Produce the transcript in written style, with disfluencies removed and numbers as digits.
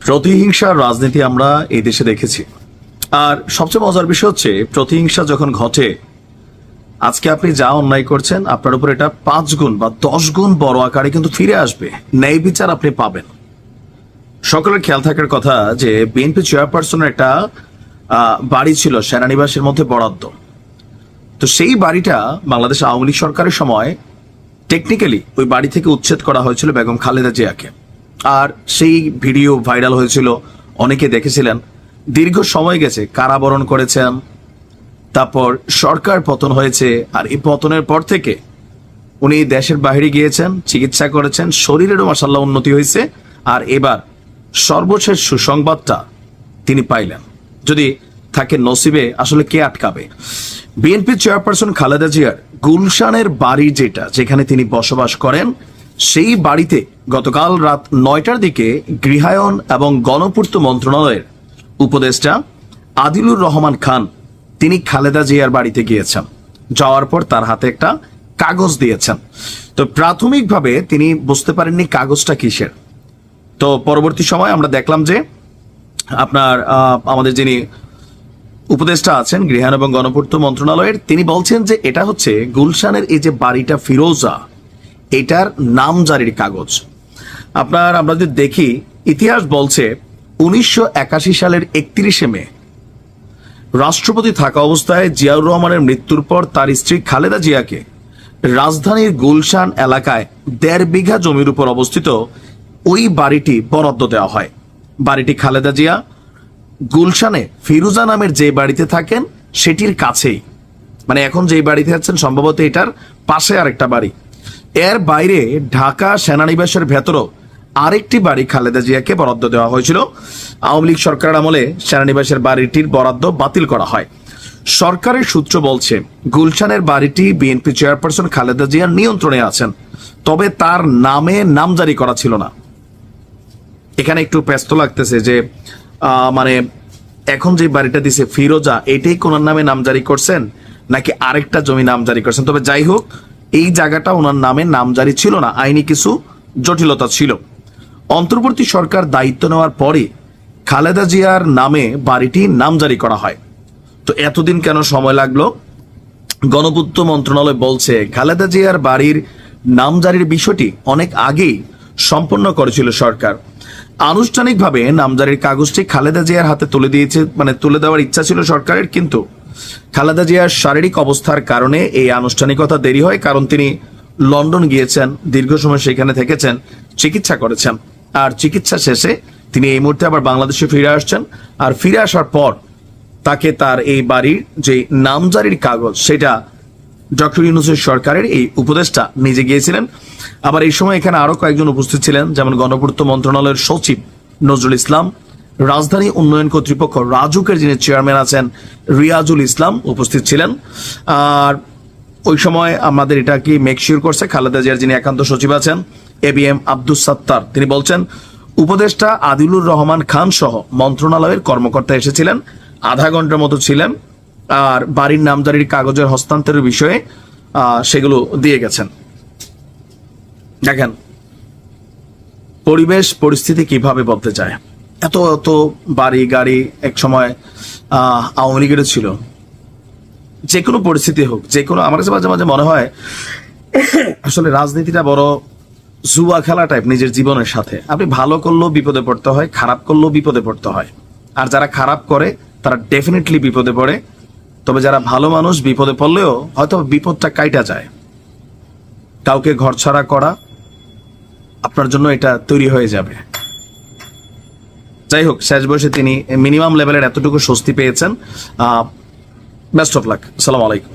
প্রতিহিংসার রাজনীতি আমরা এই দেশে দেখেছি। আর সবচেয়ে মজার বিষয় হচ্ছে, প্রতিহিংসা যখন ঘটে, আজকে আপনি যা অন্যায় করছেন আপনার উপর এটা 5 গুণ বা 10 গুণ বড় আকারে কিন্তু ফিরে আসবে। ন্যায় বিচার আপনি পাবেন। সকলের খেয়াল থাকার কথা যে বিএনপি চেয়ারপারসনের একটা বাড়ি ছিল সেনানিবাসের মধ্যে বরাদ্দ। তো সেই বাড়িটা বাংলাদেশ আওয়ামী লীগ সরকারের সময় টেকনিক্যালি ওই বাড়ি থেকে উচ্ছেদ করা হয়েছিল বেগম খালেদা জিয়াকে। আর সেই ভিডিও ভাইরাল হয়েছিল, অনেকে দেখেছিলেন। দীর্ঘ সময় গেছে, কারাবরণ করেছেন, তারপর সরকার পতন হয়েছে। আর এই পতনের পর থেকে উনি দেশের বাইরে গিয়েছেন, চিকিৎসা করেছেন, শরীরেরও মাশাআল্লাহ উন্নতি হয়েছে। আর এবার সর্বশেষ সুসংবাদটা তিনি পাইলেন। যদি থাকে নসিবে, আসলে কে আটকাবে? বিএনপি চেয়ারপারসন খালেদা জিয়ার গুলশানের বাড়ি যেখানে তিনি বসবাস করেন, সেই বাড়িতে গতকাল রাত 9টার দিকে গৃহায়ন এবং গণপূর্ত মন্ত্রণালয়ের উপদেষ্টা আদিলুর রহমান খান তিনি খালেদা জিয়ার বাড়িতে গিয়েছেন। যাওয়ার পর তার হাতে একটা কাগজ দিয়েছেন। তো প্রাথমিকভাবে তিনি বুঝতে পারেননি কাগজটা কিসের। তো পরবর্তী সময় আমরা দেখলাম যে আপনার আমাদের যিনি উপদেষ্টা আছেন গৃহায়ন এবং গণপূর্ত মন্ত্রণালয়ের, তিনি বলছেন যে এটা হচ্ছে গুলশানের এই যে বাড়িটা ফিরোজা, এটার নামজারির কাগজ। আমরা যদি দেখি, ইতিহাস বলছে 1981 সালের 31শে মে রাষ্ট্রপতি থাকা অবস্থায় জিয়াউর রহমানের মৃত্যুর পর তার স্ত্রী খালেদা জিয়াকে রাজধানীর গুলশান এলাকায় 1.5 বিঘা জমির উপর অবস্থিত ওই বাড়িটি বরাদ্দ দেওয়া হয়। বাড়িটি খালেদা জিয়া গুলশানে ফিরোজা নামের যে বাড়িতে থাকেন সেটির কাছেই, মানে এখন যে বাড়িতে আছেন সম্ভবত এটার পাশে আরেকটা বাড়ি। এর বাইরে ঢাকা সেনানিবাসের ভেতরও আরেকটি বাড়ি খালেদা জিয়াকে বরাদ্দ দেওয়া হয়েছিল। আওয়ামী লীগ সরকারের আমলে সেনানিবাসের বাড়িটির বরাদ্দ বাতিল করা হয়। সরকারের সূত্র বলছে গুলশানের বাড়িটি বিএনপি চেয়ারপারসন খালেদা জিয়ার নিয়ন্ত্রণে আছেন, তবে তার নামে নামজারি করা ছিল না। এখানে একটু ব্যস্ত লাগতেছে যে মানে এখন যে বাড়িটা দিছে ফিরোজা, এটাই কোনার নামে নামজারি করছেন নাকি আরেকটা জমি নামজারি করছেন। তবে যাই হোক, এই জায়গাটা ওনার নামে নামজারি ছিল না, আইনি কিছু জটিলতা ছিল। অন্তর্বর্তী সরকার দায়িত্ব নেওয়ার পরে খালেদা জিয়ার নামে বাড়িটি নামজারি করা হয়। তো এতদিন কেন সময় লাগলো? গণপূর্ত মন্ত্রণালয় বলছে খালেদা জিয়ার বাড়ির নামজারির বিষয়টি অনেক আগেই সম্পন্ন করেছিল সরকার। আনুষ্ঠানিকভাবে নামজারির কাগজটি খালেদা জিয়ার হাতে তুলে দেওয়ার ইচ্ছা ছিল সরকারের, কিন্তু খালেদা জিয়ার শারীরিক অবস্থার কারণে এই আনুষ্ঠানিকতা দেরি হয়। কারণ তিনি লন্ডন গিয়েছেন, দীর্ঘ সময় সেখানে থেকেছেন, চিকিৎসা করেছেন। আর চিকিৎসা শেষে তিনি এই মুহূর্তে আবার বাংলাদেশে ফিরে আসছেন। আর ফিরে আসার পর তাকে তার এই বাড়ির যে নামজারির কাগজ, সেটা ডক্টর ইউনূসের সরকারের এই উপদেষ্টা নিজে গিয়েছিলেন। আবার এই সময় এখানে আরো কয়েকজন উপস্থিত ছিলেন, যেমন গণপূর্ত মন্ত্রণালয়ের সচিব নজরুল ইসলাম, রাজধানী উন্নয়ন কর্তৃপক্ষ রাজুকের যিনি চেয়ারম্যান আছেন রিয়াজুল ইসলাম উপস্থিত ছিলেন। আর ওই সময় আমাদের এটা কি মেকশিওর করছে খালেদা জিয়ার যিনি একান্ত সচিব আছেন ABM আব্দুস সাত্তার, তিনি বলছেন উপদেষ্টা আদিলুর রহমান খান সহ মন্ত্রণালয়ের কর্মকর্তা এসেছিলেন, আধা ঘন্টার মতো ছিলেন। আর বাড়ির নামজারির কাগজের হস্তান্তরের বিষয়ে সেগুলো দিয়ে গেছেন। দেখেন পরিবেশ পরিস্থিতি কিভাবে বদলে যায়। এত এত বাড়ি গাড়ি এক সময় আওয়ামী লীগের ছিল। যে কোনো পরিস্থিতি হোক, যে কোনো, আমার কাছে মাঝে মাঝে মনে হয় আসলে রাজনীতিটা বড় জুয়া খেলা টাইপ নিজের জীবনের সাথে। আপনি ভালো করলেও বিপদে পড়তে হয়, খারাপ করলেও বিপদে পড়তে হয়। আর যারা খারাপ করে তারা ডেফিনেটলি বিপদে পড়ে। তবে যারা ভালো মানুষ বিপদে পড়লেও হয়তো বিপদটা কাইটা যায়। কাউকে ঘরছাড়া করা আপনার জন্য এটা তৈরি হয়ে যাবে। যাই হোক, শেষ বয়সে তিনি মিনিমাম লেভেলের এতটুকু স্বস্তি পেয়েছেন। Best of luck. আসসালামু আলাইকুম।